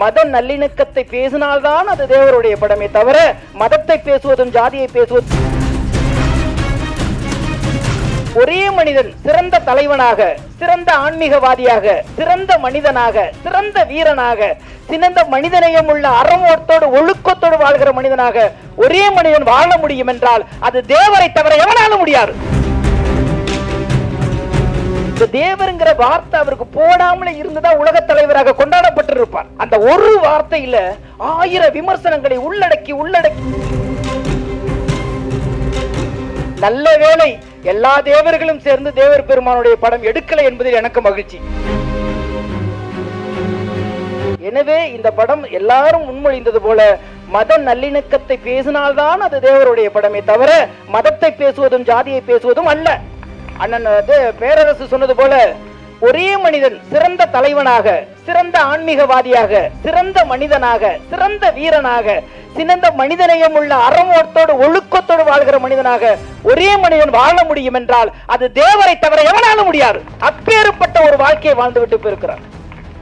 மத நல்லிணக்கத்தை பேசினால்தான் அது தேவருடைய படமே தவிர மதத்தை பேசுவதும் ஜாதியை பேசுவதும். ஒரே மனிதன் சிறந்த தலைவனாக, சிறந்த ஆன்மீகவாதியாக, சிறந்த மனிதனாக, சிறந்த வீரனாக, சிறந்த மனிதநேயம் உள்ள அறமோட்டோடு ஒழுக்கத்தோடு வாழ்கிற மனிதனாக ஒரே மனிதன் வாழ முடியும் என்றால் அது தேவரை தவிர எவனாலும் முடியாது. தேவருங்கிற வார்த்தை அவருக்கு போடாமலே இருந்துதான் உலக தலைவராக கொண்டாடப்பட்டிருப்பார். அந்த ஒரு வார்த்தையில 1000 விமர்சனங்களை உள்ளடக்கி நல்ல வேளை எல்லா தேவர்களும் சேர்ந்து தேவர் பெருமானுடைய படம் எடுக்கலை என்பதில் எனக்கு மகிழ்ச்சி. எனவே இந்த படம் எல்லாரும் முன்மொழிந்தது போல மத நல்லிணக்கத்தை பேசினால்தான் அது தேவருடைய படமே தவிர மதத்தை பேசுவதும் ஜாதியை பேசுவதும் அல்ல. அண்ணன் பேரரசு சொன்னது போல ஒரே மனிதன் சிறந்த தலைவனாக, சிறந்த ஆன்மீகவாதியாக, சிறந்த மனிதனாக, சிறந்த வீரனாக, சிறந்த மனிதநேயம் உள்ள அறமோட்டோடு ஒழுக்கத்தோடு வாழ்கிற மனிதனாக ஒரே மனிதன் வாழ முடியும் என்றால் அது தேவரை தவிர எவனாலும் முடியாது. அப்பேற்பட்ட ஒரு வாழ்க்கையை வாழ்ந்து விட்டு போயிருக்கிறார்.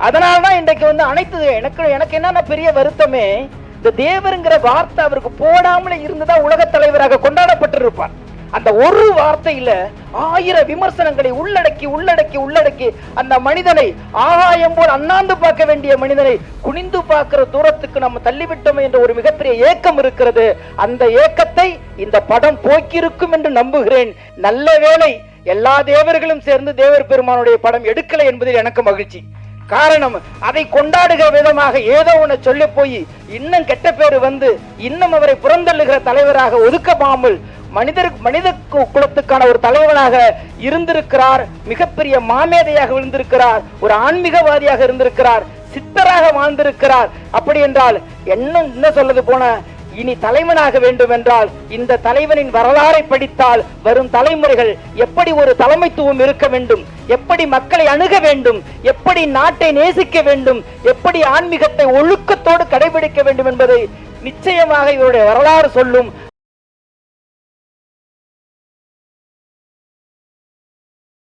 அதனால்தான் இன்றைக்கு அனைத்து எனக்கு என்ன பெரிய வருத்தமே, இந்த தேவருங்கிற வார்த்தை அவருக்கு போடாமலே இருந்துதான் உலக தலைவராக கொண்டாடப்பட்டிருப்பார். அந்த ஒரு வார்த்தையில 1000 விமர்சனங்களை உள்ளடக்கி அந்த மனிதனை ஆகாயம் போல் அண்ணாந்து பார்க்க வேண்டிய மனிதனை குனிந்து பார்க்கிற தூரத்துக்கு நம்ம தள்ளிவிட்டோம் என்ற ஒரு மிகப்பெரிய ஏக்கம் இருக்கிறது. அந்த ஏக்கத்தை இந்த படம் போக்கியிருக்கும் என்று நம்புகிறேன். நல்ல வேளை எல்லா தேவர்களும் சேர்ந்து தேவர் பெருமானுடைய படம் எடுக்கலை என்பதில் எனக்கு மகிழ்ச்சி. காரணம், அதை கொண்டாடுகிற விதமாக ஏதோ ஒன்று சொல்ல போய் இன்னும் கெட்ட பேரு இன்னும் அவரை புறந்தள்ளுகிற தலைவராக ஒதுக்காமல் மனித குலத்துக்கான ஒரு தலைவனாக இருந்திருக்கிறார். மிகப்பெரிய மாமேதையாக இருந்திருக்கிறார். ஒரு ஆன்மீகவாதியாக இருந்திருக்கிறார். சித்தராக வாழ்ந்திருக்கிறார். அப்படி என்றால் என்ன சொல்றது போன இனி தலைவனாக வேண்டும் என்றால் இந்த தலைவனின் வரலாறை படித்தால் வரும் தலைமுறைகள் எப்படி ஒரு தலைமைத்துவம் இருக்க வேண்டும், எப்படி மக்களை அணுக வேண்டும், எப்படி நாட்டை நேசிக்க வேண்டும், எப்படி ஆன்மீகத்தை ஒழுக்கத்தோடு கடைபிடிக்க வேண்டும் என்பதை நிச்சயமாக இவருடைய வரலாறு சொல்லும்.